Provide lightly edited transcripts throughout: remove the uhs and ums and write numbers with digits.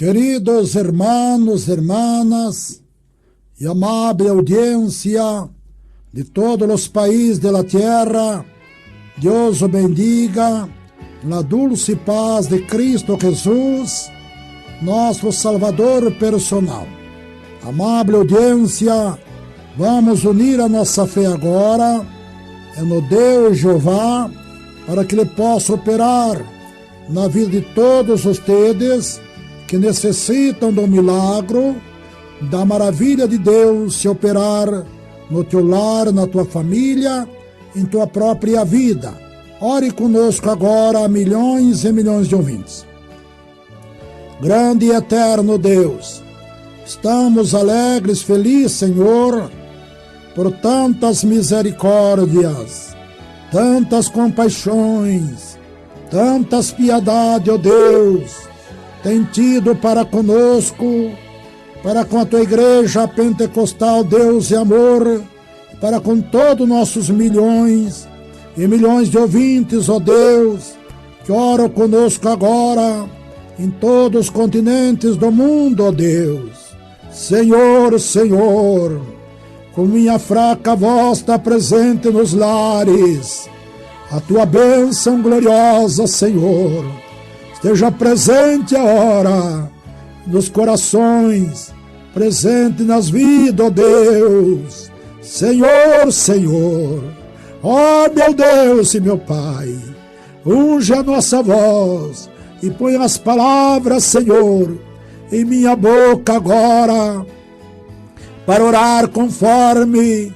Queridos hermanos, hermanas y amable audiencia de todos los países de la tierra, Dios os bendiga, la dulce paz de Cristo Jesús, nosso Salvador personal. Amable audiência, vamos unir a nossa fé agora no Deus Jeová, para que Ele possa operar na vida de todos vocês que necessitam do milagre, da maravilha de Deus se operar no teu lar, na tua família, em tua própria vida. Ore conosco agora, milhões e milhões de ouvintes. Grande e eterno Deus, estamos alegres, felizes, Senhor, por tantas misericórdias, tantas compaixões, tantas piedades, ó Deus, tem tido para conosco, para com a tua igreja pentecostal, Deus e amor, para com todos nossos milhões e milhões de ouvintes, ó Deus, que oram conosco agora, em todos os continentes do mundo, ó Deus. Senhor, Senhor, com minha fraca voz está presente nos lares, a tua bênção gloriosa, Senhor, esteja presente agora nos corações, presente nas vidas, ó Deus. Senhor, Senhor, ó meu Deus e meu Pai, unge a nossa voz e põe as palavras, Senhor, em minha boca agora, para orar conforme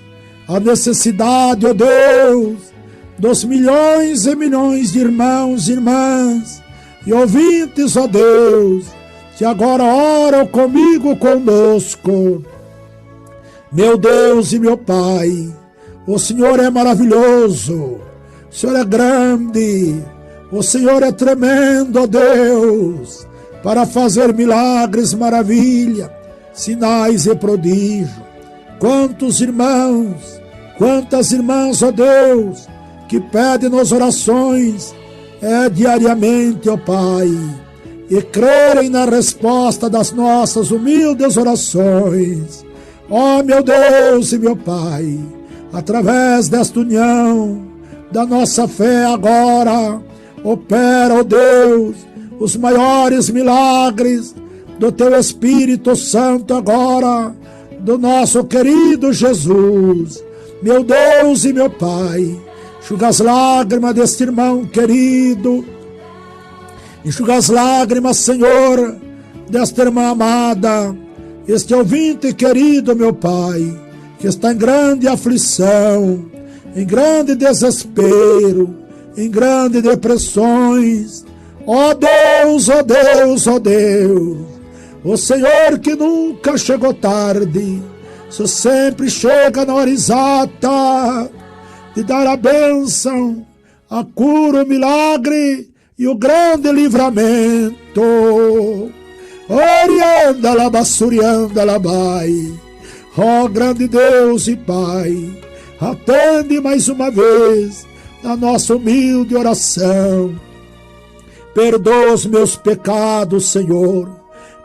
a necessidade, ó Deus, dos milhões e milhões de irmãos e irmãs e ouvintes, ó Deus, que agora oram comigo, conosco. Meu Deus e meu Pai, o Senhor é maravilhoso, o Senhor é grande, o Senhor é tremendo, ó Deus, para fazer milagres, maravilha, sinais e prodígio. Quantos irmãos, quantas irmãs, ó Deus, que pedem nas orações diariamente, ó Pai, e crerem na resposta das nossas humildes orações. Ó meu Deus e meu Pai, através desta união da nossa fé agora, opera, ó Deus, os maiores milagres do Teu Espírito Santo agora, do nosso querido Jesus. Meu Deus e meu Pai, enxuga as lágrimas deste irmão querido, enxuga as lágrimas, Senhor, desta irmã amada, este ouvinte querido, meu Pai, que está em grande aflição, em grande desespero, em grandes depressões. Ó Deus, ó Deus, ó Deus, o Senhor que nunca chegou tarde, só sempre chega na hora exata de dar a bênção, a cura, o milagre e o grande livramento. Orianda labassurianda labai. Ó grande Deus e Pai, atende mais uma vez a nossa humilde oração. Perdoa os meus pecados, Senhor,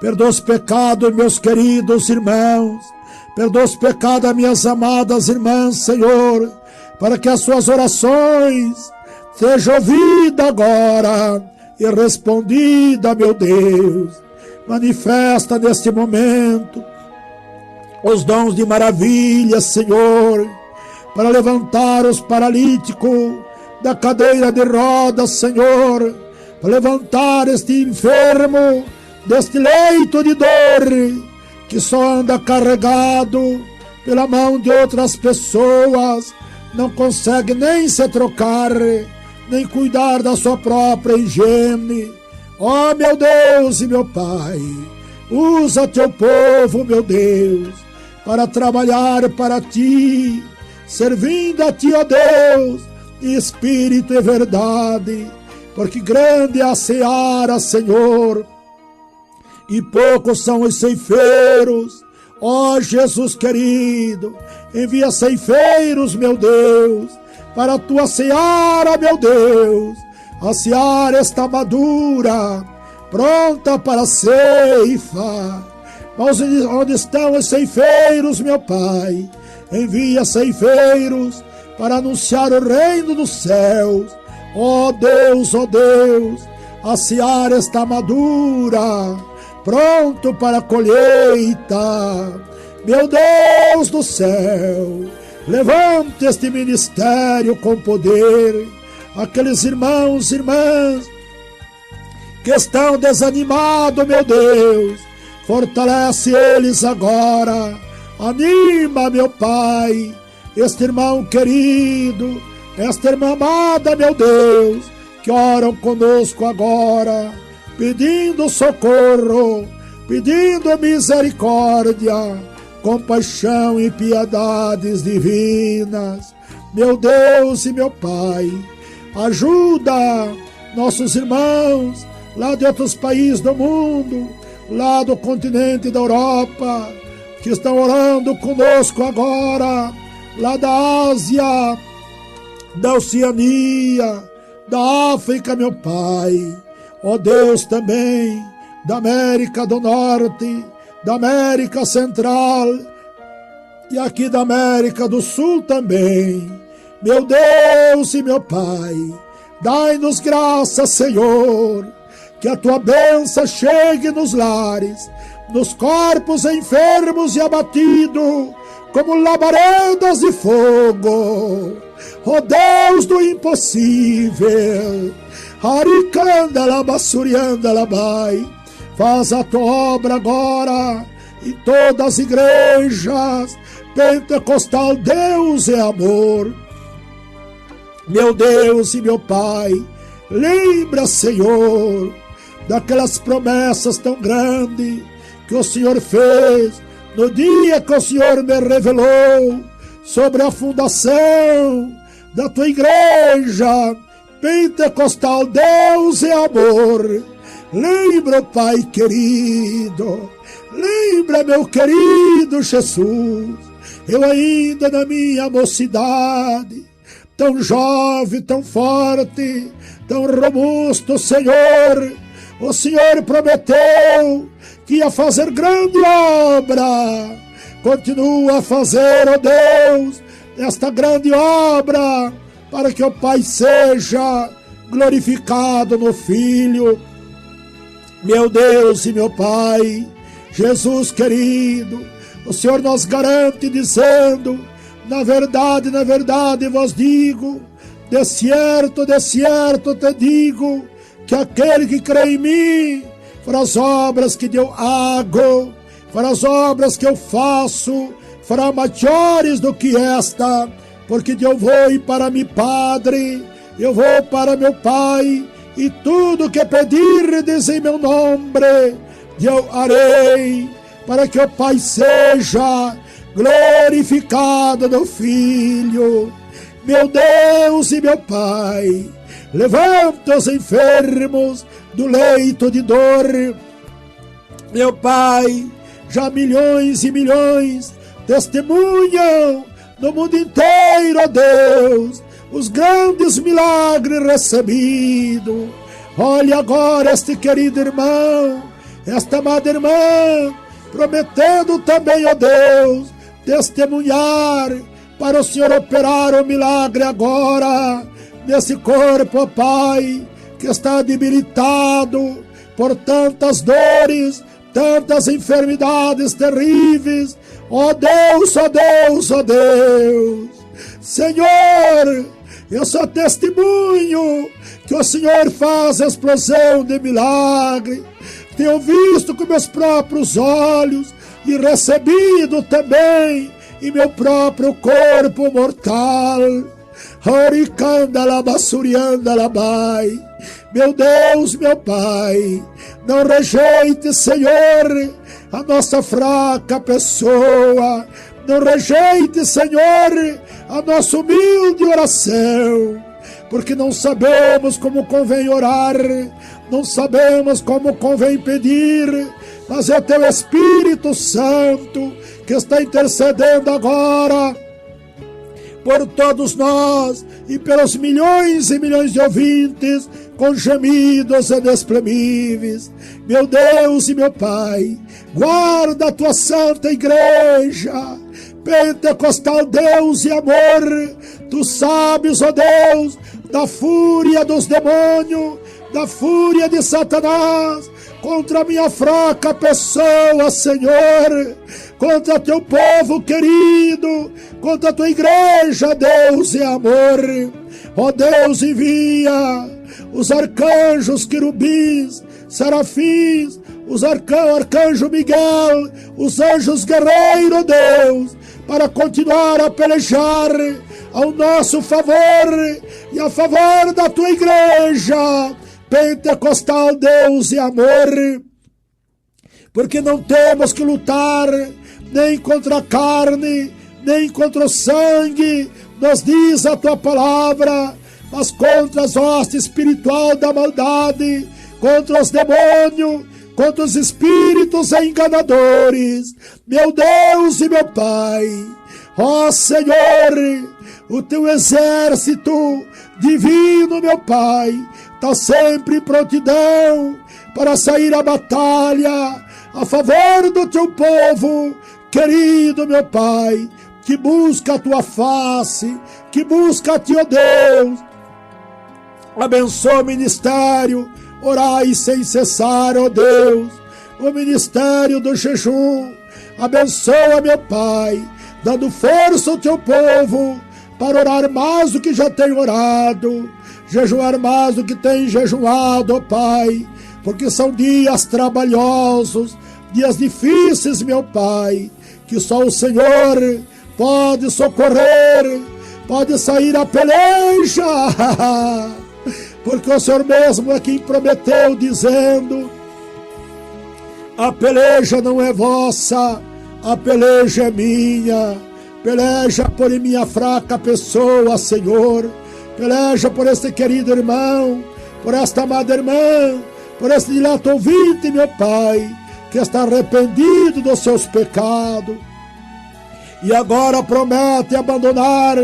perdoa os pecados, meus queridos irmãos, perdoa os pecados das minhas amadas irmãs, Senhor, para que as suas orações sejam ouvidas agora e respondidas, meu Deus. Manifesta neste momento os dons de maravilha, Senhor, para levantar os paralíticos da cadeira de rodas, Senhor, para levantar este enfermo deste leito de dor, que só anda carregado pela mão de outras pessoas, não consegue nem se trocar, nem cuidar da sua própria higiene. Ó meu Deus e meu Pai, usa teu povo, meu Deus, para trabalhar para ti, servindo a ti, ó Deus, em espírito e verdade, porque grande é a seara, Senhor, e poucos são os ceifeiros. Ó Jesus querido, envia ceifeiros, meu Deus, para a tua seara, meu Deus. A seara está madura, pronta para a ceifa. Mas onde estão os ceifeiros, meu Pai? Envia ceifeiros para anunciar o reino dos céus. Ó Deus, a seara está madura, pronto para a colheita. Meu Deus do céu, levante este ministério com poder. Aqueles irmãos e irmãs que estão desanimados, meu Deus, fortalece eles agora. Anima, meu Pai, este irmão querido, esta irmã amada, meu Deus, que oram conosco agora, pedindo socorro, pedindo misericórdia, compaixão e piedades divinas. Meu Deus e meu Pai, ajuda nossos irmãos lá de outros países do mundo, lá do continente da Europa, que estão orando conosco agora, lá da Ásia, da Oceania, da África, meu Pai. Ó Deus, também da América do Norte, da América Central e aqui da América do Sul também. Meu Deus e meu Pai, dai-nos graça, Senhor, que a tua bênção chegue nos lares, nos corpos enfermos e abatidos, como labaredas de fogo. Ó Deus do impossível, Aricanda Labassurianda Labai, faz a tua obra agora em todas as igrejas. Pentecostal, Deus é amor. Meu Deus e meu Pai, lembra, Senhor, daquelas promessas tão grandes que o Senhor fez no dia que o Senhor me revelou sobre a fundação da tua igreja pentecostal. Deus é amor. Lembra, Pai querido, lembra, meu querido Jesus, eu ainda na minha mocidade, tão jovem, tão forte, tão robusto, Senhor, o Senhor prometeu que ia fazer grande obra. Continua a fazer, ó Deus, esta grande obra, para que o Pai seja glorificado no Filho. Meu Deus e meu Pai, Jesus querido, o Senhor nos garante dizendo: na verdade vos digo, de certo te digo, que aquele que crê em mim fará as obras que eu hago, fará as obras que eu faço, fará maiores do que esta, porque eu vou para meu Padre, eu vou para meu Pai, e tudo que pedirdes em meu nome, eu harei, para que o Pai seja glorificado no Filho. Meu Deus e meu Pai, levanta os enfermos do leito de dor. Meu Pai, já milhões e milhões testemunham no mundo inteiro, ó Deus, os grandes milagres recebidos. Olha agora este querido irmão, esta amada irmã, prometendo também, ó Deus, testemunhar para o Senhor operar o milagre agora nesse corpo, ó Pai, que está debilitado por tantas dores, tantas enfermidades terríveis. Ó Deus, ó Deus, ó Deus, Senhor, eu sou testemunho que o Senhor faz a explosão de milagre. Tenho visto com meus próprios olhos e recebido também em meu próprio corpo mortal. Meu Deus, meu Pai, não rejeite, Senhor, a nossa fraca pessoa. Não rejeite, Senhor, a nossa humilde oração, porque não sabemos como convém orar, não sabemos como convém pedir, mas é teu Espírito Santo que está intercedendo agora por todos nós e pelos milhões e milhões de ouvintes com gemidos inexprimíveis. Meu Deus e meu Pai, guarda a tua santa igreja, pentecostal Deus e amor. Tu sabes, ó Deus, da fúria dos demônios, da fúria de Satanás contra a minha fraca pessoa, Senhor, contra teu povo querido, contra a tua igreja, Deus e amor. Ó Deus, envia os arcanjos, querubins, serafins, os arcanjo Miguel, os anjos guerreiros, Deus, para continuar a pelejar ao nosso favor e a favor da tua igreja pentecostal, Deus e amor, porque não temos que lutar nem contra a carne, nem contra o sangue, nos diz a tua palavra, mas contra as hostes espiritual da maldade, contra os demônios, contra os espíritos enganadores. Meu Deus e meu Pai, ó Senhor, o teu exército divino, meu Pai, está sempre em prontidão para sair à batalha a favor do teu povo querido, meu Pai, que busca a tua face, que busca a ti, ó Deus. Abençoa o ministério, orai sem cessar, ó Deus, o ministério do jejum. Abençoa, meu Pai, dando força ao teu povo para orar mais do que já tem orado, jejuar mais do que tem jejuado, ó Pai, porque são dias trabalhosos, dias difíceis, meu Pai, que só o Senhor pode socorrer, pode sair a peleja, porque o Senhor mesmo é quem prometeu, dizendo: a peleja não é vossa, a peleja é minha. Peleja por minha fraca pessoa, Senhor. Peleja por este querido irmão, por esta amada irmã, por este dileto ouvinte, meu Pai, que está arrependido dos seus pecados e agora promete abandonar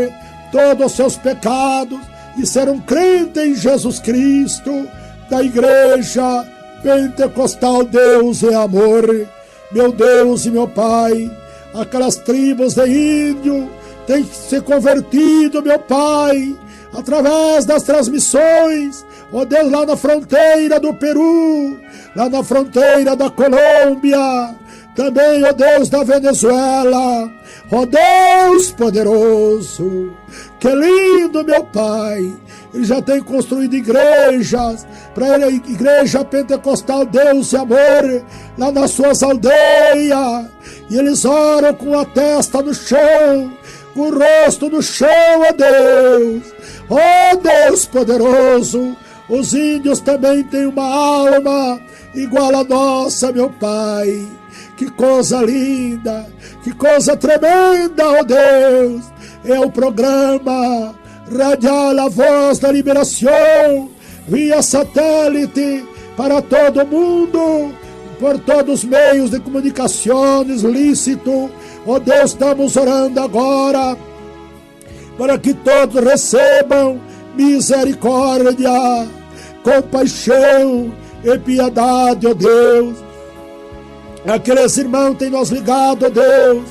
todos os seus pecados e ser um crente em Jesus Cristo, da igreja pentecostal Deus e amor. Meu Deus e meu Pai, aquelas tribos de índio têm se convertido, meu Pai, através das transmissões, ó Deus, lá na fronteira do Peru, lá na fronteira da Colômbia, também, ó Deus, da Venezuela, ó Deus poderoso, que lindo, meu Pai. Ele já tem construído igrejas, para ele, igreja pentecostal Deus e amor, lá nas suas aldeias, e eles oram com a testa no chão, com o rosto no chão, ó Deus, ó Deus poderoso. Os índios também têm uma alma igual a nossa, meu Pai. Que coisa linda, que coisa tremenda, ó Deus. É o programa Radial A Voz da Liberação, via satélite para todo mundo, por todos os meios de comunicações lícito. Ó Deus, estamos orando agora para que todos recebam misericórdia, compaixão e piedade, ó Deus. Aqueles irmãos têm nos ligado, ó Deus,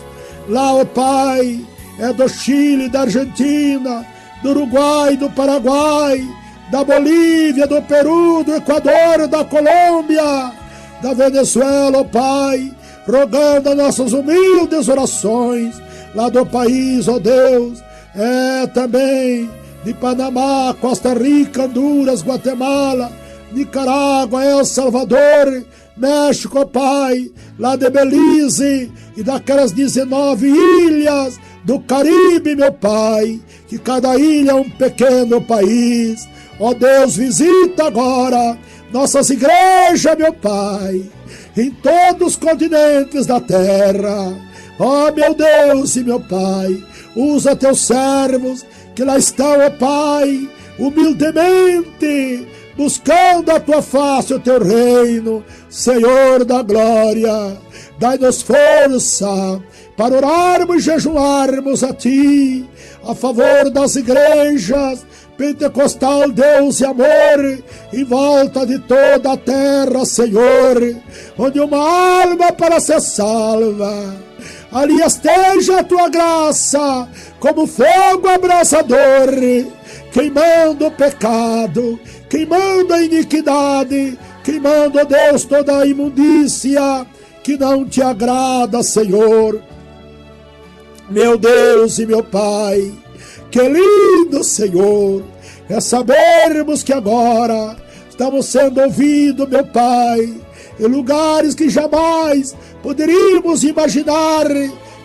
lá, ó Pai, é do Chile, da Argentina, do Uruguai, do Paraguai, da Bolívia, do Peru, do Equador, da Colômbia, da Venezuela, ó Pai, rogando as nossas humildes orações, lá do país, ó Deus, também de Panamá, Costa Rica, Honduras, Guatemala, Nicarágua, El Salvador, México, ó Pai, lá de Belize e daquelas 19 ilhas do Caribe, meu Pai, que cada ilha é um pequeno país. Ó Deus, visita agora nossas igrejas, meu Pai, em todos os continentes da terra. Ó meu Deus e meu Pai, usa teus servos que lá estão, ó Pai, humildemente buscando a tua face, o teu reino, Senhor da glória. Dai-nos força para orarmos e jejuarmos a ti, a favor das igrejas pentecostal, Deus e amor, em volta de toda a terra, Senhor, onde uma alma para ser salva, ali esteja a tua graça, como fogo abrasador, queimando o pecado, queimando a iniquidade, queimando, Deus, toda a imundícia que não te agrada, Senhor. Meu Deus e meu Pai, que lindo, Senhor, é sabermos que agora estamos sendo ouvidos, meu Pai, em lugares que jamais poderíamos imaginar,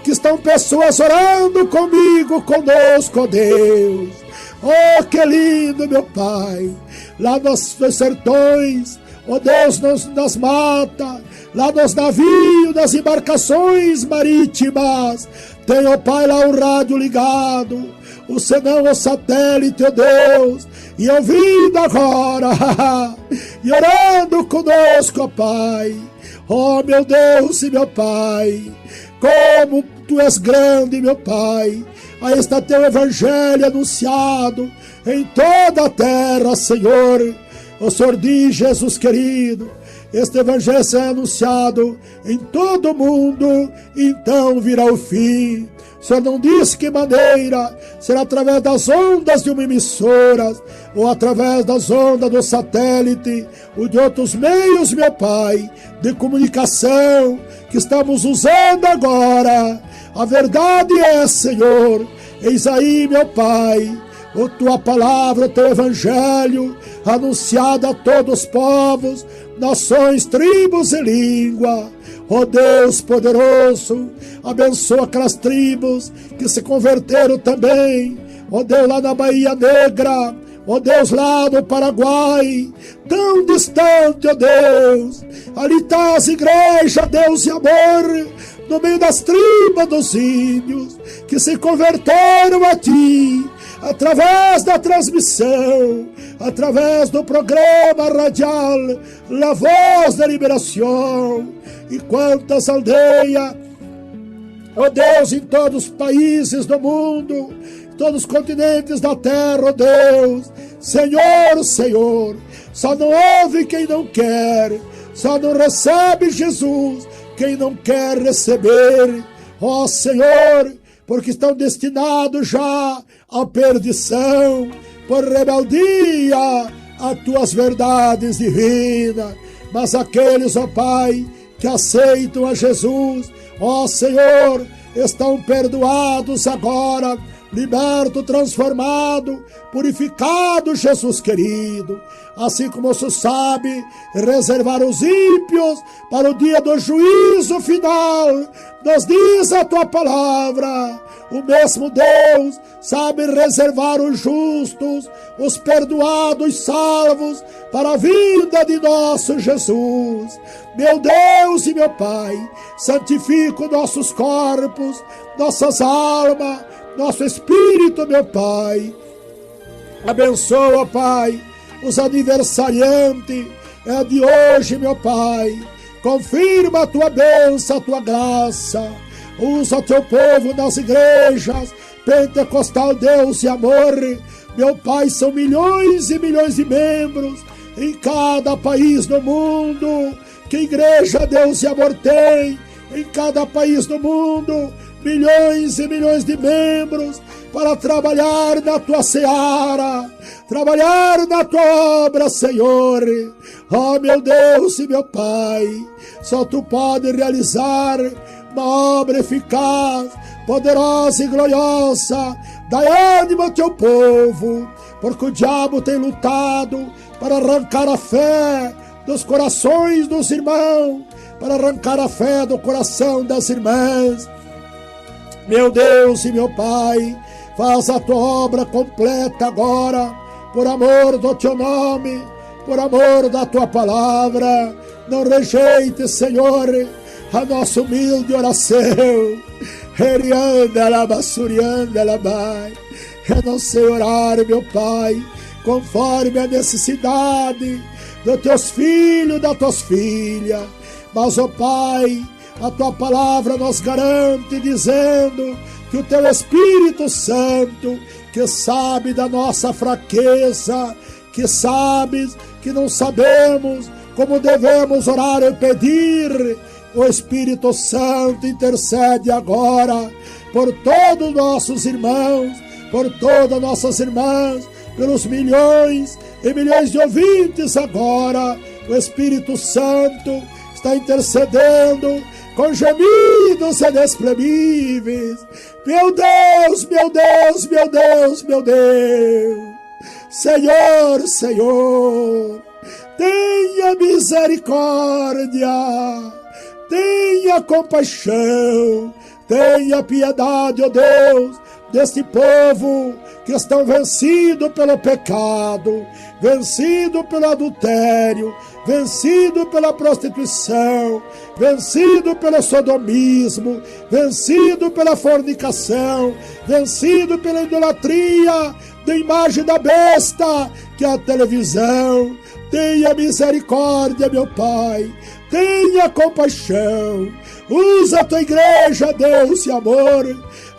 que estão pessoas orando comigo, conosco, ó Deus. Oh, que lindo, meu Pai, lá nos sertões, ó Deus, nas matas, lá nos navios, nas embarcações marítimas, tem, ó Pai, lá o rádio ligado, o senão o satélite, ó Deus, e ouvindo agora, e orando conosco, ó Pai. Oh, meu Deus e meu Pai, como Tu és grande, meu Pai. Aí está Teu Evangelho anunciado em toda a terra, Senhor. O Senhor diz, Jesus querido, este Evangelho será anunciado em todo o mundo, então virá o fim. O Senhor não disse que maneira, será através das ondas de uma emissora, ou através das ondas do satélite, ou de outros meios, meu Pai, de comunicação, que estamos usando agora. A verdade é, Senhor, eis aí, meu Pai, a Tua palavra, o Teu Evangelho, anunciado a todos os povos, nações, tribos e língua. Ó Deus poderoso, abençoa aquelas tribos que se converteram também. Ó Deus, lá na Bahia Negra, ó Deus, lá no Paraguai, tão distante, ó Deus. Ali está as igrejas, Deus e amor, no meio das tribos dos índios, que se converteram a Ti, através da transmissão, através do programa radial La Voz da Liberação. E quantas aldeias, ó Deus, em todos os países do mundo, em todos os continentes da terra, ó Deus. Senhor, Senhor, só não ouve quem não quer, só não recebe Jesus quem não quer receber, ó Senhor, porque estão destinados já à perdição, por rebeldia a Tuas verdades divinas. Mas aqueles, ó Pai, que aceitam a Jesus, ó Senhor, estão perdoados agora, liberto, transformado, purificado, Jesus querido. Assim como o Senhor sabe reservar os ímpios para o dia do juízo final, nos diz a Tua palavra, o mesmo Deus sabe reservar os justos, os perdoados, salvos, para a vinda de nosso Jesus. Meu Deus e meu Pai, santifica nossos corpos, nossas almas, nosso espírito, meu Pai. Abençoa, Pai, os aniversariantes de hoje, meu Pai. Confirma a Tua bênção, a Tua graça. Usa Teu povo nas igrejas pentecostal, Deus e amor. Meu Pai, são milhões e milhões de membros em cada país do mundo. Que igreja, Deus e amor, tem em cada país do mundo? Milhões e milhões de membros para trabalhar na Tua seara, trabalhar na Tua obra, Senhor. Oh, meu Deus e meu Pai, só Tu pode realizar uma obra eficaz, poderosa e gloriosa. Dai ânimo ao Teu povo, porque o diabo tem lutado para arrancar a fé dos corações dos irmãos, para arrancar a fé do coração das irmãs. Meu Deus e meu Pai, faz a Tua obra completa agora, por amor do Teu nome, por amor da Tua palavra. Não rejeite, Senhor, a nossa humilde oração. Eu não sei orar, meu Pai, conforme a necessidade dos Teus filhos, das Tuas filhas. Mas, ó Pai, a Tua palavra nos garante, dizendo que o teu Espírito Santo, que sabe da nossa fraqueza, que sabes que não sabemos como devemos orar e pedir, o Espírito Santo intercede agora por todos os nossos irmãos, por todas as nossas irmãs, pelos milhões e milhões de ouvintes agora. O Espírito Santo está intercedendo com gemidos inexprimíveis. Meu Deus, meu Deus, meu Deus, meu Deus. Senhor, Senhor, tenha misericórdia, tenha compaixão, tenha piedade, ó Deus, deste povo que estão vencido pelo pecado, vencido pelo adultério, vencido pela prostituição, vencido pelo sodomismo, vencido pela fornicação, vencido pela idolatria da imagem da besta, que é a televisão. Tenha misericórdia, meu Pai, tenha compaixão, usa a tua igreja, Deus e amor,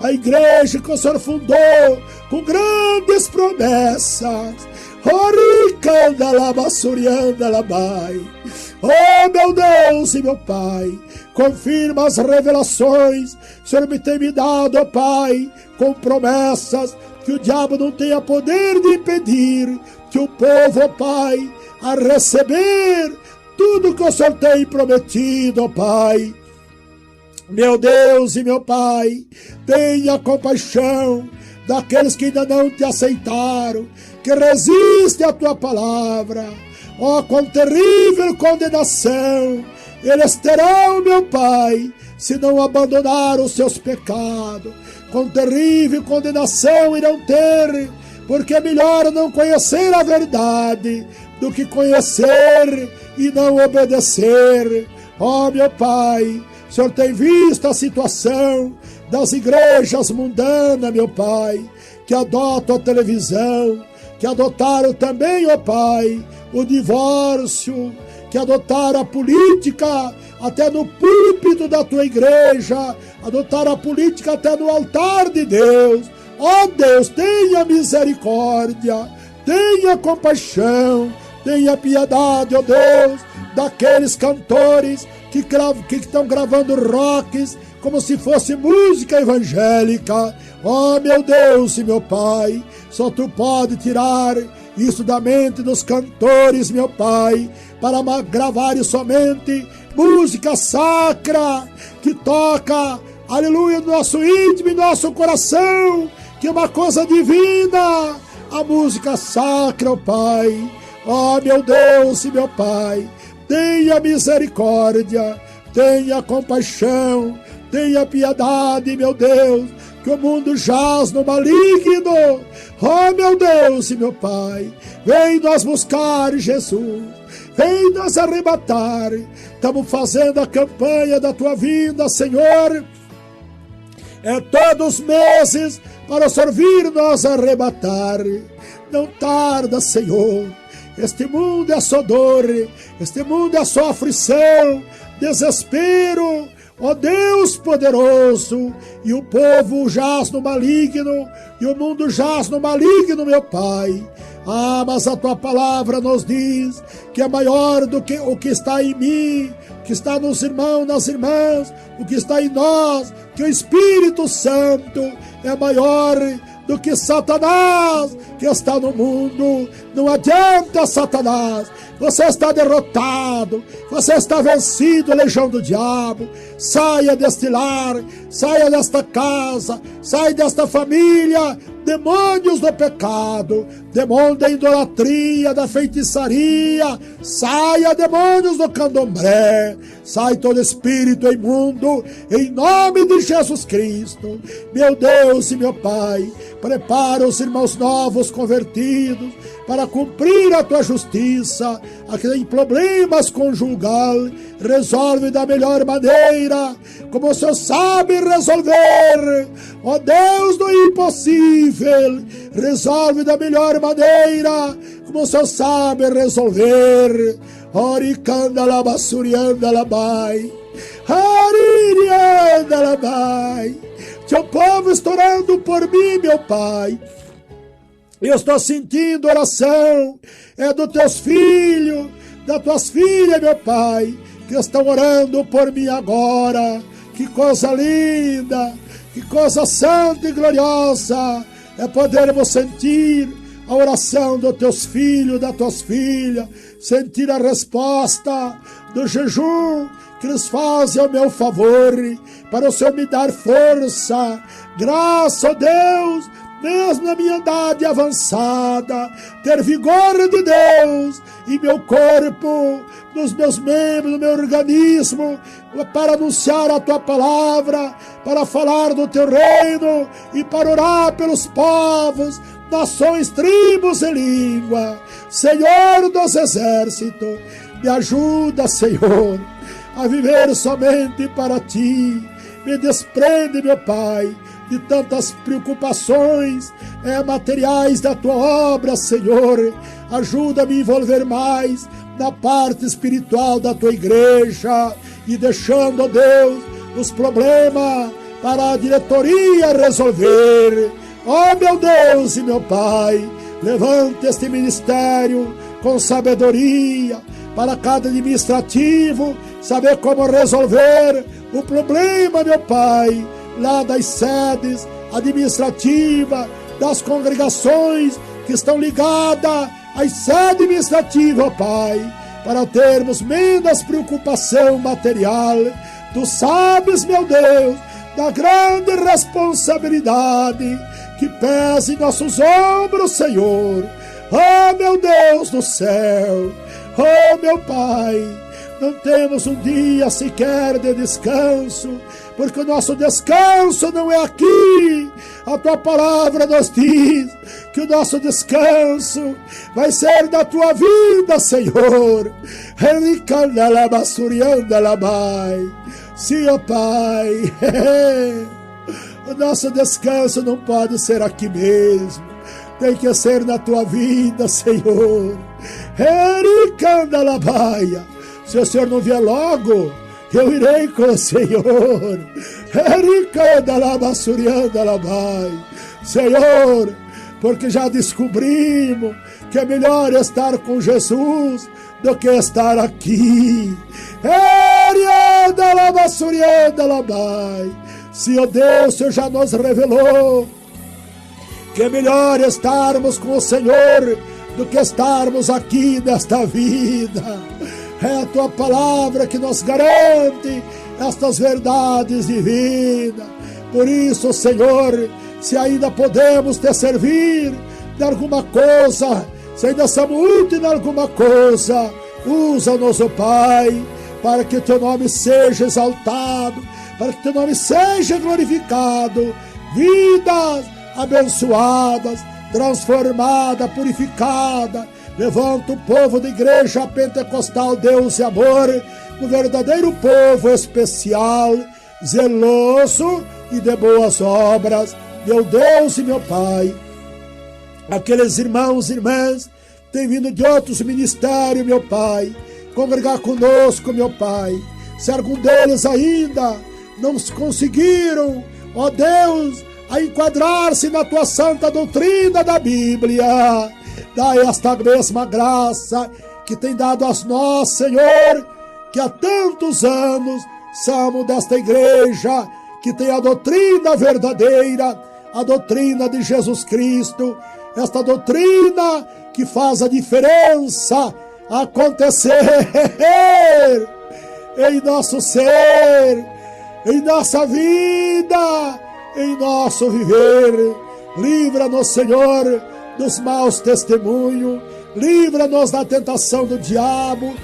a igreja que o Senhor fundou com grandes promessas. Oh, meu Deus e meu Pai, confirma as revelações que o Senhor me tem me dado, ó Pai, com promessas que o diabo não tenha poder de impedir que o povo, ó Pai, a receber tudo que o Senhor tem prometido, ó Pai. Meu Deus e meu Pai, tenha compaixão daqueles que ainda não te aceitaram, que resistem à tua palavra. Ó, quão terrível condenação eles terão, meu Pai, se não abandonar os seus pecados. Quão terrível condenação irão ter, porque é melhor não conhecer a verdade do que conhecer e não obedecer. Ó, meu Pai, o Senhor tem visto a situação das igrejas mundanas, meu Pai, que adotam a televisão, que adotaram também, ó Pai, o divórcio, que adotaram a política até no púlpito da tua igreja, adotaram a política até no altar de Deus. Ó Deus, tenha misericórdia, tenha compaixão, tenha piedade, ó Deus, daqueles cantores que estão gravando rocks como se fosse música evangélica. Ó meu Deus e meu Pai, só tu pode tirar isso da mente dos cantores, meu Pai, para gravarem somente música sacra, que toca, aleluia, no nosso íntimo e nosso coração, que é uma coisa divina, a música sacra, ó Pai. Ó meu Deus e meu Pai, tenha misericórdia, tenha compaixão, tenha piedade, meu Deus, que o mundo jaz no maligno. Ó meu Deus e meu Pai, vem nós buscar Jesus, vem nos arrebatar. Estamos fazendo a campanha da tua vinda, Senhor. É todos os meses para o Senhor vir nos arrebatar. Não tarda, Senhor. Este mundo é só dor, este mundo é só aflição, desespero, ó Deus poderoso, e o povo jaz no maligno, e o mundo jaz no maligno, meu Pai. Ah, mas a tua palavra nos diz que é maior do que o que está em mim, que está nos irmãos, nas irmãs, o que está em nós, que o Espírito Santo é maior do que Satanás que está no mundo. Não adianta, Satanás, você está derrotado, você está vencido, legião do diabo. Saia deste lar, saia desta casa, saia desta família. Demônios do pecado, demônio da idolatria, da feitiçaria, saia, demônios do candomblé, sai todo espírito imundo, em nome de Jesus Cristo. Meu Deus e meu Pai, prepara os irmãos novos convertidos para cumprir a tua justiça. Aqui tem problemas conjugal, resolve da melhor maneira, como o Senhor sabe resolver. Ó Deus do impossível, resolve da melhor maneira, como o Senhor sabe resolver. Oricanda labassurianda labai, haririanda labai. teu povo está orando por mim, meu Pai. Eu estou sentindo oração, é dos teus filhos, das tuas filhas, meu Pai, que estão orando por mim agora. Que coisa linda, que coisa santa e gloriosa é podermos sentir a oração dos teus filhos, das tuas filhas, sentir a resposta do jejum que eles fazem ao meu favor, para o Senhor me dar força, graça, ó Deus, mesmo na minha idade avançada, ter vigor de Deus em meu corpo, nos meus membros, no meu organismo, para anunciar a tua palavra, para falar do teu reino e para orar pelos povos, nações, tribos e língua. Senhor dos exércitos, me ajuda, Senhor, a viver somente para ti. Me desprende, meu Pai, de tantas preocupações materiais da tua obra, Senhor. Ajuda-me a envolver mais na parte espiritual da tua igreja e deixando, ó Deus, os problemas para a diretoria resolver. Ó meu Deus e meu Pai, levante este ministério com sabedoria para cada administrativo saber como resolver o problema, meu Pai, lá das sedes administrativas, das congregações que estão ligadas às sedes administrativas, ó Pai, para termos menos preocupação material. Tu sabes, meu Deus, da grande responsabilidade que pesa em nossos ombros, Senhor. Oh, meu Deus do céu, oh, meu Pai, não temos um dia sequer de descanso, porque o nosso descanso não é aqui. A tua palavra nos diz que o nosso descanso vai ser da tua vida, Senhor. Sim, ó Pai, o nosso descanso não pode ser aqui mesmo, tem que ser na tua vida, Senhor. Se o Senhor não vier logo, eu irei com o Senhor. Senhor, porque já descobrimos que é melhor estar com Jesus do que estar aqui. Se, ó Deus, o Senhor já nos revelou que é melhor estarmos com o Senhor do que estarmos aqui nesta vida. É a tua palavra que nos garante estas verdades divinas. Por isso, Senhor, se ainda podemos te servir de alguma coisa, se ainda somos úteis em alguma coisa, usa-nos, ó Pai, para que o teu nome seja exaltado, para que o teu nome seja glorificado. Vidas abençoadas, transformada, purificada. Levanta o povo da igreja pentecostal Deus e Amor, um verdadeiro povo especial, zeloso e de boas obras. Meu Deus e meu Pai, aqueles irmãos e irmãs que têm vindo de outros ministérios, meu Pai, congregar conosco, meu Pai, se algum deles ainda não conseguiram, ó Deus, a enquadrar-se na tua santa doutrina da Bíblia, dá esta mesma graça que tem dado a nós, Senhor, que há tantos anos somos desta igreja, que tem a doutrina verdadeira, a doutrina de Jesus Cristo, esta doutrina que faz a diferença acontecer em nosso ser, em nossa vida, em nosso viver. Livra-nos, Senhor, dos maus testemunhos, livra-nos da tentação do diabo,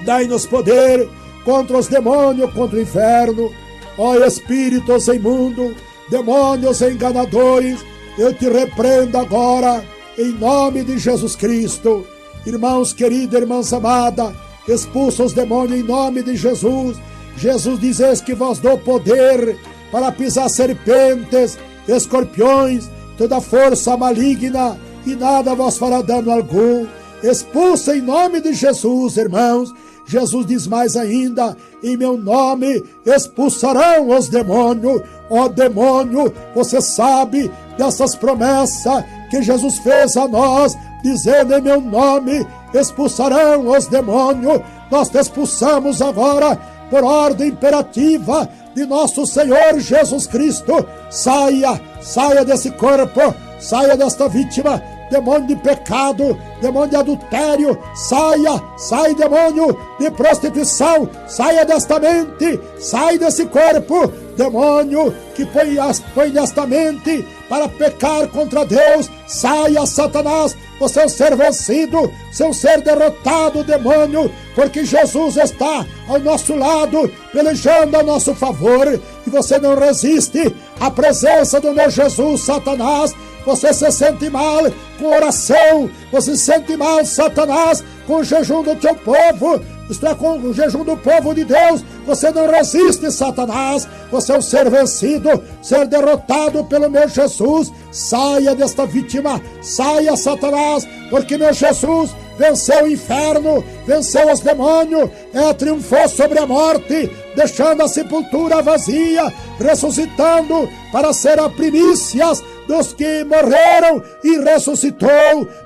dai-nos poder contra os demônios, contra o inferno. Ó espíritos imundos, demônios enganadores, eu te repreendo agora, em nome de Jesus Cristo. Irmãos queridos, irmãs amadas, expulsa os demônios em nome de Jesus. Jesus diz que vos dou poder para pisar serpentes, escorpiões, toda força maligna, e nada vos fará dano algum. Expulsa em nome de Jesus, irmãos. Jesus diz mais ainda, em meu nome expulsarão os demônios. Ó demônio, você sabe dessas promessas que Jesus fez a nós, dizendo: em meu nome expulsarão os demônios. Nós te expulsamos agora por ordem imperativa de nosso Senhor Jesus Cristo. Saia desse corpo, saia desta vítima. Demônio de pecado, demônio de adultério, sai demônio de prostituição, saia desta mente, sai desse corpo, demônio que põe nesta mente para pecar contra Deus, saia, Satanás, você é um ser vencido, você é um ser derrotado, demônio, porque Jesus está ao nosso lado, pelejando a nosso favor, e você não resiste à presença do meu Jesus, Satanás. Você se sente mal com oração, você se sente mal, Satanás, com o jejum do teu povo, isto é, com o jejum do povo de Deus. Você não resiste, Satanás, você é um ser vencido, ser derrotado pelo meu Jesus. Saia desta vítima, saia, Satanás, porque meu Jesus venceu o inferno, venceu os demônios, triunfou sobre a morte, deixando a sepultura vazia, ressuscitando para ser a primícias dos que morreram e ressuscitou.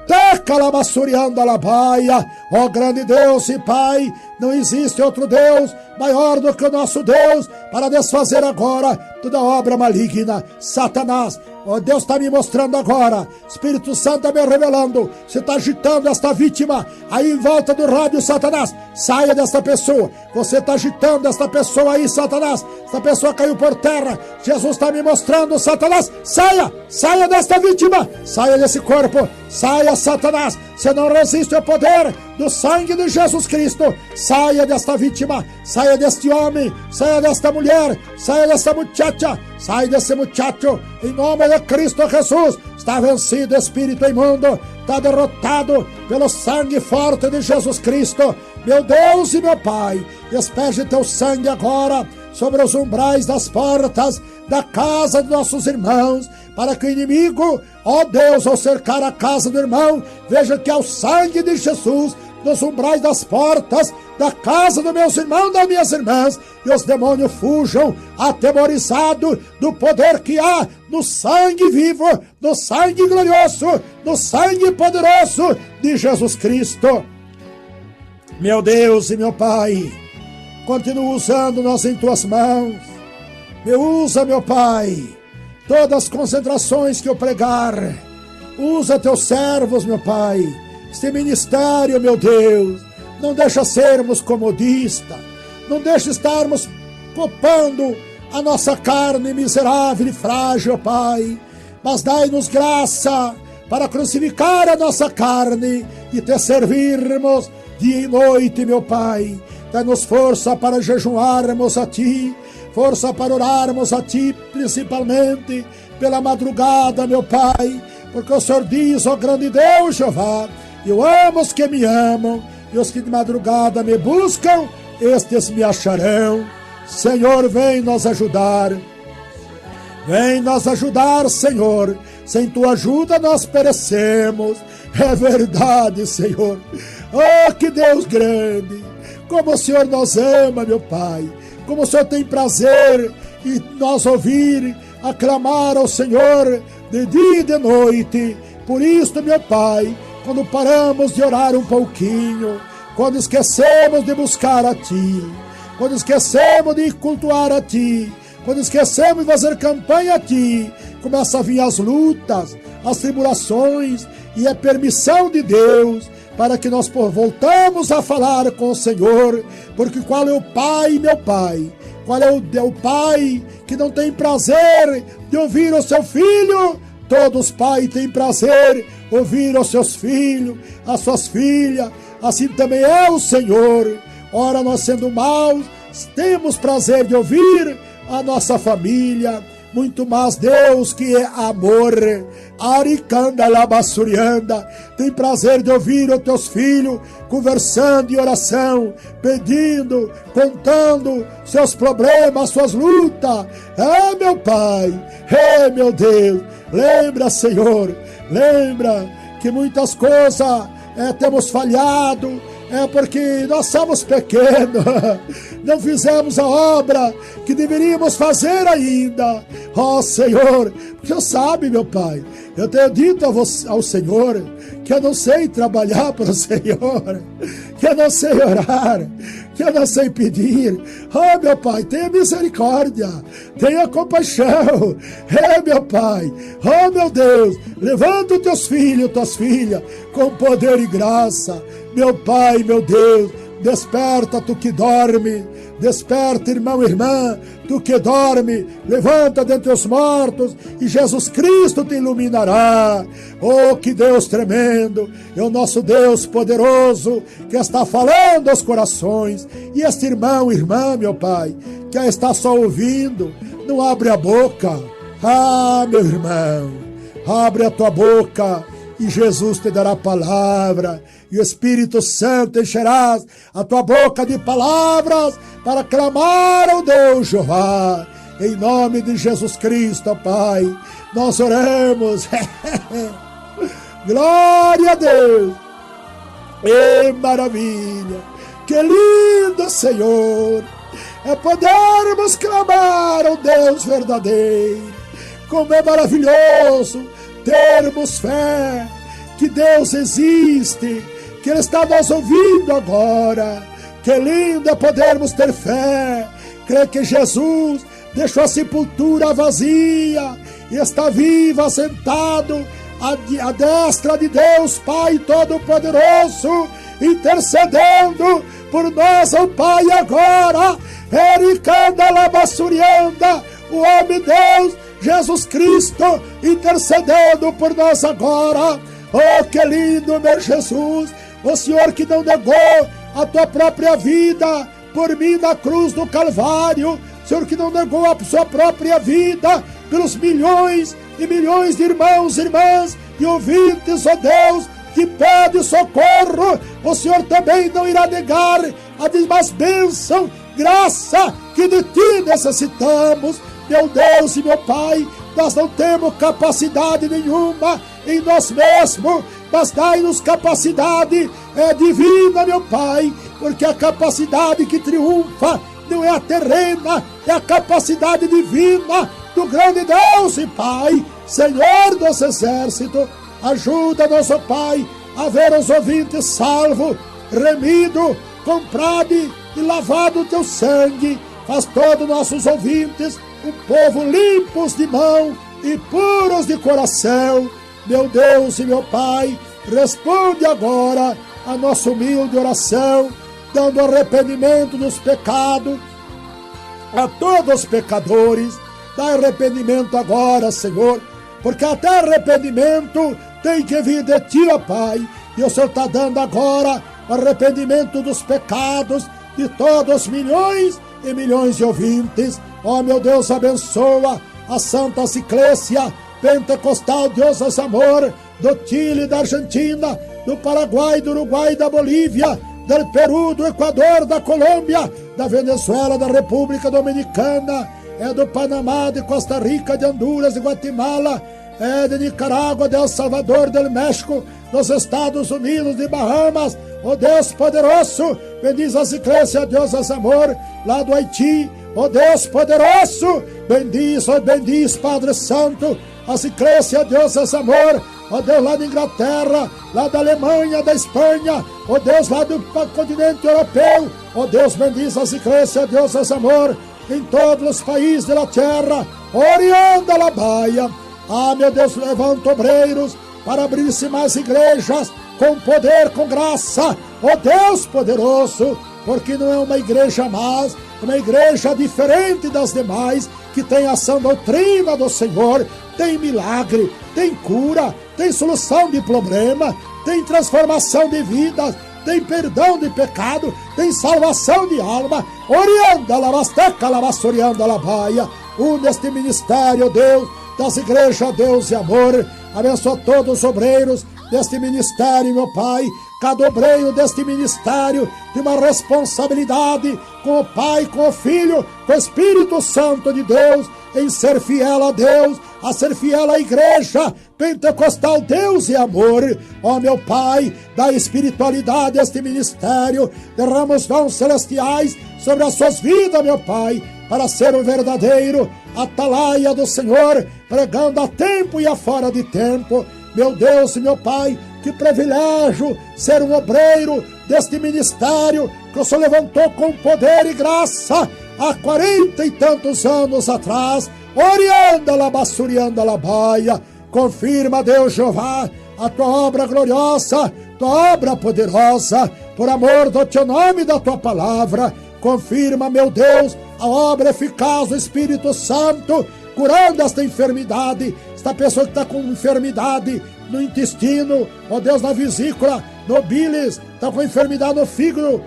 Tecalabassurianda labaia. Ó grande Deus e Pai, não existe outro Deus maior do que o nosso Deus para desfazer agora toda obra maligna. Satanás, ó Deus está me mostrando agora, Espírito Santo está me revelando, você está agitando esta vítima aí em volta do rádio, Satanás. Saia desta pessoa, você está agitando esta pessoa aí, Satanás. Esta pessoa caiu por terra, Jesus está me mostrando, Satanás. Saia desta vítima, saia desse corpo, saia, Satanás. Você não resiste ao poder do sangue de Jesus Cristo. Saia desta vítima, saia deste homem, saia desta mulher, saia desta muchacha, saia desse muchacho, em nome de Cristo Jesus. Está vencido, espírito imundo, está derrotado pelo sangue forte de Jesus Cristo. Meu Deus e meu Pai, despeje teu sangue agora sobre os umbrais das portas da casa de nossos irmãos, para que o inimigo, ó Deus, ao cercar a casa do irmão, veja que é o sangue de Jesus nos umbrais das portas da casa dos meus irmãos, das minhas irmãs, e os demônios fujam atemorizados do poder que há no sangue vivo, no sangue glorioso, no sangue poderoso de Jesus Cristo. Meu Deus e meu Pai, continua usando-nos em tuas mãos. Me usa, meu Pai, todas as concentrações que eu pregar. Usa teus servos, meu Pai, este ministério, meu Deus. Não deixa sermos comodistas, não deixa estarmos copando a nossa carne miserável e frágil, Pai. Mas dai-nos graça para crucificar a nossa carne e te servirmos dia e noite, meu Pai. Dá-nos força para jejuarmos a Ti, força para orarmos a Ti, principalmente pela madrugada, meu Pai, porque o Senhor diz, ó grande Deus, Jeová, eu amo os que me amam, e os que de madrugada me buscam, estes me acharão. Senhor, vem nos ajudar. Vem nos ajudar, Senhor. Sem tua ajuda nós perecemos. É verdade, Senhor. Oh, que Deus grande. Como o Senhor nos ama, meu Pai. Como o Senhor tem prazer em nós ouvir, aclamar ao Senhor de dia e de noite. Por isso, meu Pai, quando paramos de orar um pouquinho, quando esquecemos de buscar a Ti, quando esquecemos de cultuar a Ti, quando esquecemos de fazer campanha a Ti, começam a vir as lutas, as tribulações, e é permissão de Deus para que nós voltamos a falar com o Senhor, porque qual é o Pai, meu Pai? Qual é o Pai que não tem prazer de ouvir o seu filho? Todos, Pai, têm prazer ouvir os seus filhos, as suas filhas, assim também é o Senhor. Ora, nós sendo maus, temos prazer de ouvir a nossa família, muito mais Deus que é amor. Aricanda labassurianda, tem prazer de ouvir os teus filhos conversando em oração, pedindo, contando seus problemas, suas lutas. É, meu Pai, é, meu Deus, lembra, Senhor, lembra que muitas coisas temos falhado, é porque nós somos pequenos, não fizemos a obra que deveríamos fazer ainda. Ó Senhor, porque eu sabe, meu Pai, eu tenho dito ao Senhor que eu não sei trabalhar para o Senhor, que eu não sei orar, que eu não sei pedir. Oh, meu Pai, tenha misericórdia, tenha compaixão. Meu Pai, oh, meu Deus, levanta os teus filhos, tuas filhas, com poder e graça. Meu Pai, meu Deus, desperta tu que dorme, desperta, irmão e irmã, tu que dorme, levanta dentre os mortos e Jesus Cristo te iluminará. Oh, que Deus tremendo, é o nosso Deus poderoso que está falando aos corações. E este irmão, irmã, meu Pai, que está só ouvindo, não abre a boca. Ah, meu irmão, abre a tua boca e Jesus te dará palavra, e o Espírito Santo encherás a tua boca de palavras para clamar ao Deus Jeová. Em nome de Jesus Cristo, Pai, nós oramos. Glória a Deus. Que maravilha, que lindo, Senhor, é podermos clamar ao Deus verdadeiro. Como é maravilhoso termos fé que Deus existe, que Ele está nos ouvindo agora. Que lindo é podermos ter fé, crer que Jesus deixou a sepultura vazia e está vivo, sentado à destra de Deus Pai Todo-Poderoso, intercedendo por nós, ó Pai, agora. Ericanda Labassurianda, o homem Deus Jesus Cristo, intercedendo por nós agora. Oh, que lindo, meu Jesus, o Senhor que não negou a tua própria vida por mim na cruz do Calvário, Senhor que não negou a sua própria vida pelos milhões e milhões de irmãos e irmãs e ouvintes, ó Deus, que pede socorro. O Senhor também não irá negar a demais bênção, graça que de ti necessitamos. Meu Deus e meu Pai, nós não temos capacidade nenhuma em nós mesmos, mas dai-nos capacidade divina, meu Pai, porque a capacidade que triunfa não é a terrena, é a capacidade divina do grande Deus e Pai, Senhor dos exércitos. Ajuda-nos, ó Pai, a ver os ouvintes salvos, remido, comprado e lavado o teu sangue. Faz todos nossos ouvintes um povo limpos de mão e puros de coração. Meu Deus e meu Pai, responde agora a nossa humilde oração, dando arrependimento dos pecados a todos os pecadores. Dá arrependimento agora, Senhor, porque até arrependimento tem que vir de ti, ó Pai. E o Senhor está dando agora arrependimento dos pecados de todos os milhões e milhões de ouvintes. Ó, meu Deus, abençoa a Santa Ciclésia Pentecostal Deus é Amor, do Chile, da Argentina, do Paraguai, do Uruguai, da Bolívia, do Peru, do Equador, da Colômbia, da Venezuela, da República Dominicana, do Panamá, de Costa Rica, de Honduras, de Guatemala, de Nicarágua, de El Salvador, do México, dos Estados Unidos, de Bahamas. Ó Deus poderoso, bendiz a Ciclésia Deus é Amor, lá do Haiti. Ó Deus poderoso, bendiz, Padre Santo, a Ciclésia Deus é Amor. Ó Deus, lá da Inglaterra, lá da Alemanha, da Espanha, ó Deus, lá do continente europeu. Ó Deus, bendiz a Ciclésia Deus é Amor, em todos os países da terra. Orianda la Baia. Ah, meu Deus, levanta obreiros para abrir-se mais igrejas, com poder, com graça. Ó Deus poderoso, porque não é uma igreja mais, uma igreja diferente das demais, que tem a sã doutrina do Senhor, tem milagre, tem cura, tem solução de problema, tem transformação de vidas, tem perdão de pecado, tem salvação de alma. Orianda, lavasteca, lavassorianda, lavaia. Este ministério, Deus, das igrejas, Deus e amor. Abençoa todos os obreiros deste ministério, meu Pai. Cada obreiro deste ministério tem uma responsabilidade com o Pai, com o Filho, com o Espírito Santo de Deus, em ser fiel a Deus, a ser fiel à igreja pentecostal Deus e amor. Ó meu Pai, da espiritualidade a este ministério, derrama os dons celestiais sobre as suas vidas, meu Pai, para ser o verdadeiro atalaia do Senhor, pregando a tempo e a fora de tempo. Meu Deus e meu Pai, que privilégio ser um obreiro deste ministério que o Senhor levantou com poder e graça há 40 e tantos anos atrás. Orianda la bassurianda la baia. Confirma, Deus Jeová, a tua obra gloriosa, tua obra poderosa, por amor do teu nome e da tua palavra. Confirma, meu Deus, a obra eficaz do Espírito Santo, curando esta enfermidade, esta pessoa que está com enfermidade no intestino, ó Deus, na vesícula, no bílis, está com enfermidade no fígado,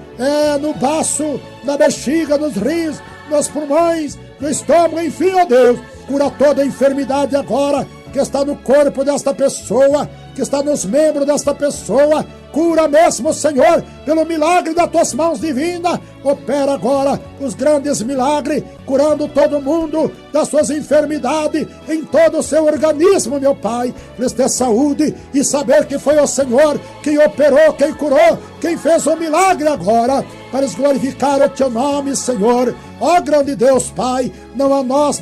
no baço, na bexiga, nos rins, nos pulmões, no estômago, enfim, ó Deus, cura toda a enfermidade agora que está no corpo desta pessoa, que está nos membros desta pessoa. Cura mesmo, Senhor, pelo milagre das tuas mãos divinas. Opera agora os grandes milagres, curando todo mundo das suas enfermidades, em todo o seu organismo, meu Pai. Lhes dê saúde e saber que foi o Senhor quem operou, quem curou, quem fez o milagre agora, para glorificar o teu nome, Senhor. Ó grande Deus, Pai, não a nós,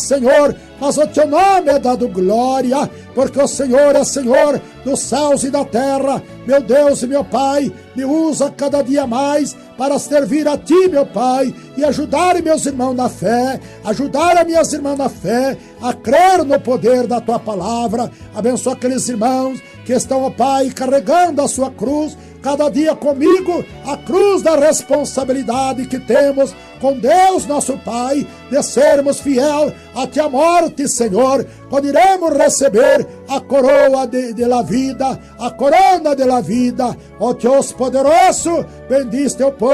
Senhor, mas o teu nome é dado glória, porque o Senhor é Senhor dos céus e da terra. Meu Deus e meu Pai, me usa cada dia mais para servir a Ti, meu Pai, e ajudar meus irmãos na fé, ajudar as minhas irmãs na fé, a crer no poder da Tua palavra. Abençoa aqueles irmãos que estão, ó Pai, carregando a sua cruz, cada dia comigo, a cruz da responsabilidade que temos com Deus nosso Pai, de sermos fiel até a morte, Senhor, quando iremos receber a coroa de la vida, a corona de la vida. Ó Deus poderoso, bendiz teu povo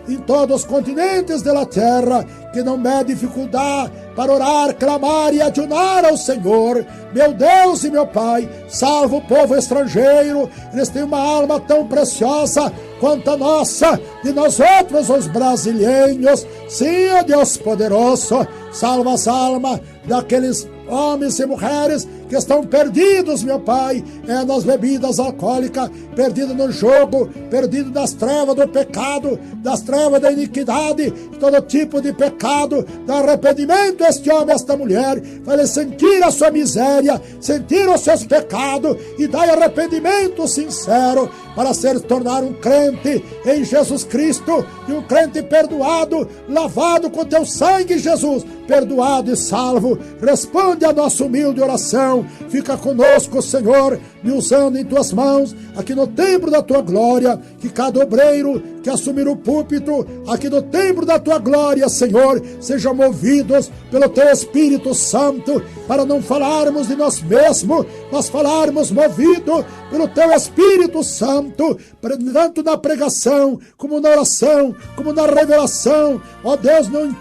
em todos os continentes da terra, que não me dificuldade para orar, clamar e ajunar ao Senhor. Meu Deus e meu Pai, salva o povo estrangeiro, eles têm uma alma tão preciosa quanto a nossa, de nós outros, os brasileiros. Sim, ó Deus poderoso, salva as almas daqueles homens e mulheres que estão perdidos, meu Pai, nas bebidas alcoólicas, perdidos no jogo, perdidos das trevas do pecado, das trevas da iniquidade, todo tipo de pecado. Dá arrependimento a este homem, a esta mulher, para ele sentir a sua miséria, sentir os seus pecados, e dá arrependimento sincero para se tornar um crente em Jesus Cristo, e um crente perdoado, lavado com teu sangue, Jesus, perdoado e salvo. Responde a nossa humilde oração. Fica conosco, Senhor, me usando em tuas mãos, aqui no templo da tua glória, que cada obreiro que assumir o púlpito, aqui no templo da tua glória, Senhor, sejam movidos pelo teu Espírito Santo, para não falarmos de nós mesmos, mas falarmos movido pelo teu Espírito Santo, tanto na pregação, como na oração, como na revelação. Ó Deus, não em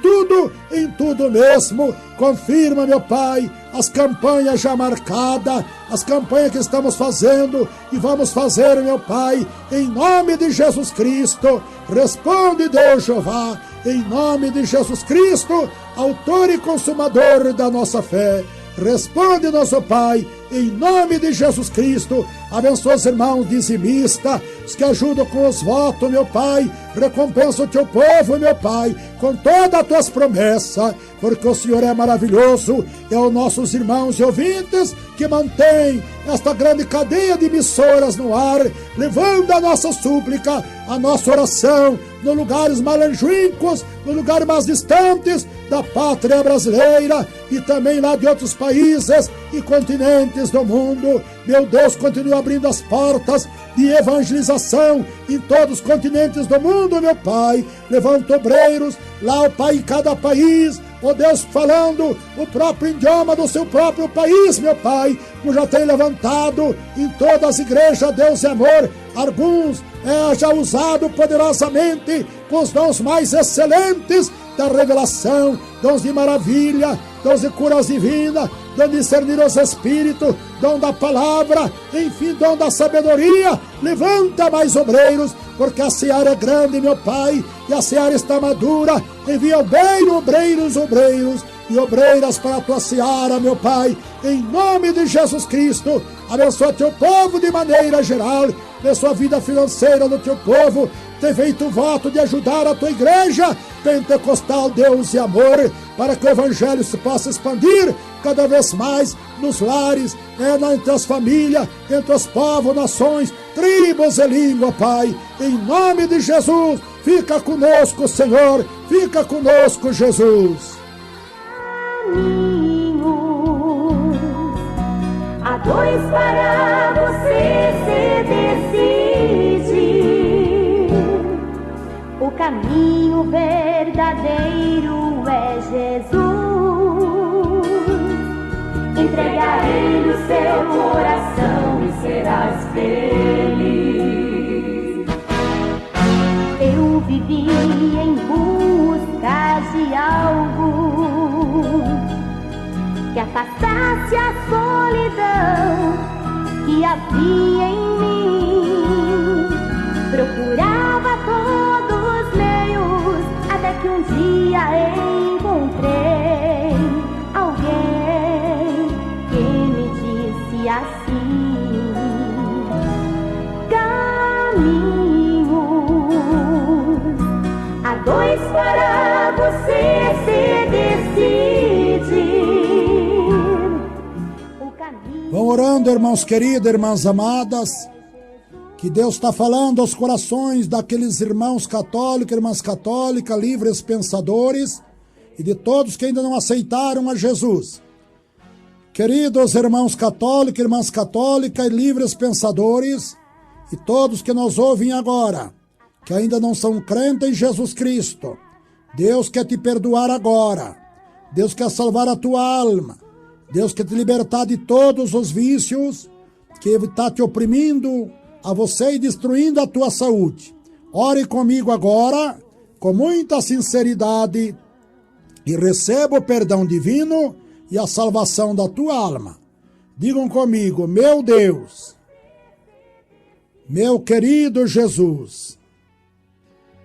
tudo mesmo. Confirma, meu Pai, as campanhas já marcadas, as campanhas que estamos fazendo e vamos fazer, meu Pai, em nome de Jesus Cristo. Responde, Deus Jeová, em nome de Jesus Cristo, autor e consumador da nossa fé. Responde, nosso Pai, em nome de Jesus Cristo. Abençoa os irmãos dizimistas, os que ajudam com os votos, meu Pai. Recompensa o teu povo, meu Pai, com todas as tuas promessas, porque o Senhor é maravilhoso. É os nossos irmãos e ouvintes que mantêm esta grande cadeia de emissoras no ar, levando a nossa súplica, a nossa oração, nos lugares mais longínquos, nos lugares mais distantes da pátria brasileira, e também lá de outros países e continentes do mundo. Meu Deus, continua abrindo as portas de evangelização em todos os continentes do mundo, meu Pai. Levanta obreiros lá, ó Pai, em cada país, ó Deus, falando o próprio idioma do seu próprio país, meu Pai, como já tem levantado em todas as igrejas, Deus e amor. Alguns já usado poderosamente com os dons mais excelentes da revelação, dons de maravilha, dons de curas divinas, dom de discernir os espíritos, dom da palavra, enfim, dom da sabedoria. Levanta mais obreiros, porque a seara é grande, meu Pai, e a seara está madura. Envia obreiros, e obreiras para a tua seara, meu Pai, em nome de Jesus Cristo. Abençoa teu povo de maneira geral, abençoa a vida financeira do teu povo. Tem feito o voto de ajudar a tua igreja pentecostal, Deus e amor, para que o evangelho se possa expandir cada vez mais nos lares, entre as famílias, entre os povos, nações, tribos e língua, Pai. Em nome de Jesus, fica conosco, Senhor, fica conosco, Jesus. Há dois para você se decidir. O caminho verdadeiro é Jesus. Entregue a Ele o seu coração e serás feliz. Eu vivi em busca de algo que afastasse a solidão que havia em mim. Procurava todos os meios, até que um dia encontrei alguém que me disse assim: caminhos, há dois para você se decidir. Vão orando, irmãos queridos, irmãs amadas, que Deus está falando aos corações daqueles irmãos católicos, irmãs católicas, livres pensadores e de todos que ainda não aceitaram a Jesus. Queridos irmãos católicos, irmãs católicas e livres pensadores e todos que nos ouvem agora, que ainda não são crentes em Jesus Cristo, Deus quer te perdoar agora, Deus quer salvar a tua alma, Deus quer te libertar de todos os vícios que está te oprimindo a você e destruindo a tua saúde. Ore comigo agora, com muita sinceridade, e receba o perdão divino e a salvação da tua alma. Digam comigo: meu Deus, meu querido Jesus,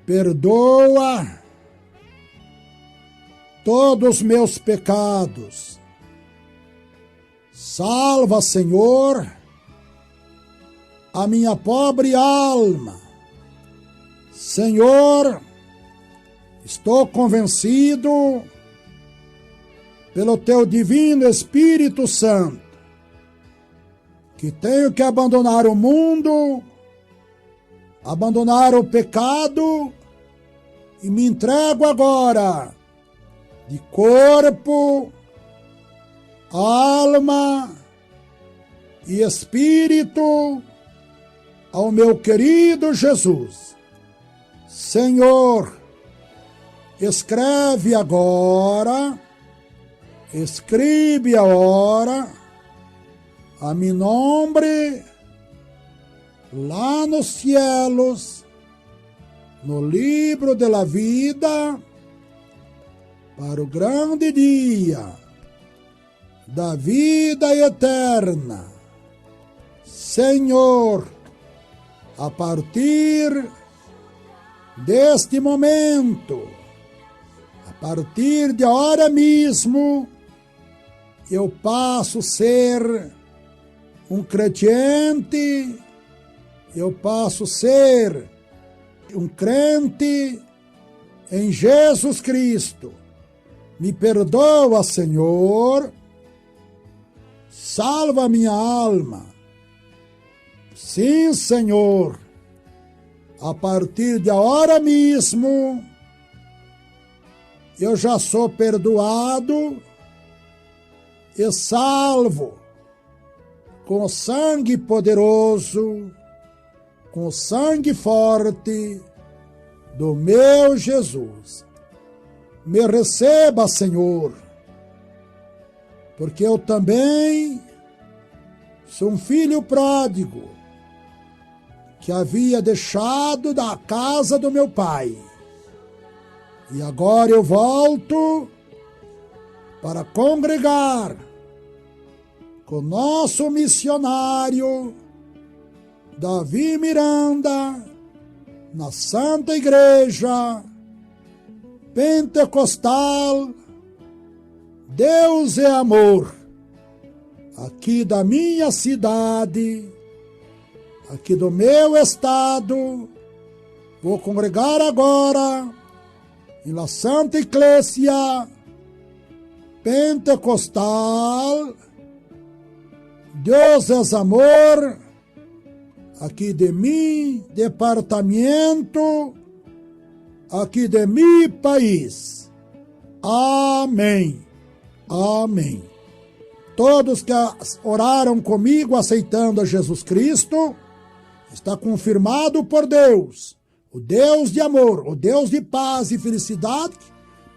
perdoa todos os meus pecados. Salva, Senhor, a minha pobre alma. Senhor, estou convencido pelo teu divino Espírito Santo que tenho que abandonar o mundo, abandonar o pecado e me entrego agora de corpo, alma e espírito ao meu querido Jesus. Senhor, escreve agora, escreve agora a mi nombre lá nos cielos, no livro de la vida, para o grande dia da vida eterna. Senhor, a partir deste momento, a partir de agora mesmo, eu passo a ser um crente, eu passo a ser um crente em Jesus Cristo. Me perdoa, Senhor, salva minha alma. Sim, Senhor, a partir de agora mesmo, eu já sou perdoado e salvo com o sangue poderoso, com o sangue forte do meu Jesus. Me receba, Senhor, porque eu também sou um filho pródigo que havia deixado da casa do meu pai. E agora eu volto para congregar com nosso missionário Davi Miranda na Santa Igreja Pentecostal Deus é amor. Aqui da minha cidade, aqui do meu estado, vou congregar agora em la Santa Iglesia Pentecostal. Deus é amor, aqui de mi departamento, aqui de mi país. Amém. Amém. Todos que oraram comigo aceitando a Jesus Cristo, está confirmado por Deus, o Deus de amor, o Deus de paz e felicidade,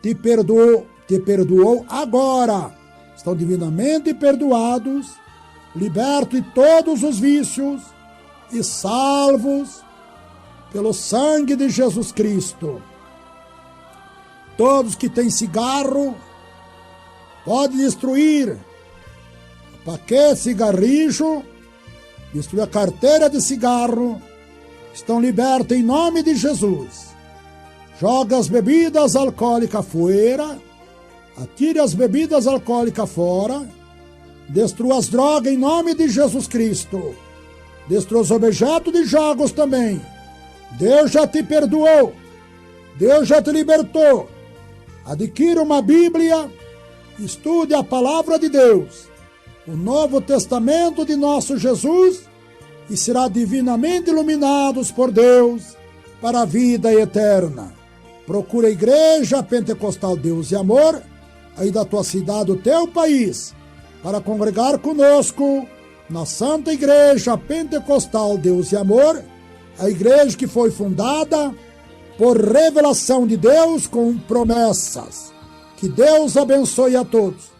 te perdoou agora. Estão divinamente perdoados, libertos de todos os vícios e salvos pelo sangue de Jesus Cristo. Todos que têm cigarro, pode destruir o paquete cigarrijo, destruir a carteira de cigarro, estão libertos em nome de Jesus. Joga as bebidas alcoólicas fora, atire as bebidas alcoólicas fora, destrua as drogas em nome de Jesus Cristo, destrua os objetos de jogos também. Deus já te perdoou, Deus já te libertou. Adquira uma Bíblia, estude a palavra de Deus, o Novo Testamento de nosso Jesus, e será divinamente iluminados por Deus para a vida eterna. Procura a Igreja Pentecostal Deus e Amor, aí da tua cidade, do teu país, para congregar conosco na Santa Igreja Pentecostal Deus e Amor, a igreja que foi fundada por revelação de Deus com promessas. Que Deus abençoe a todos.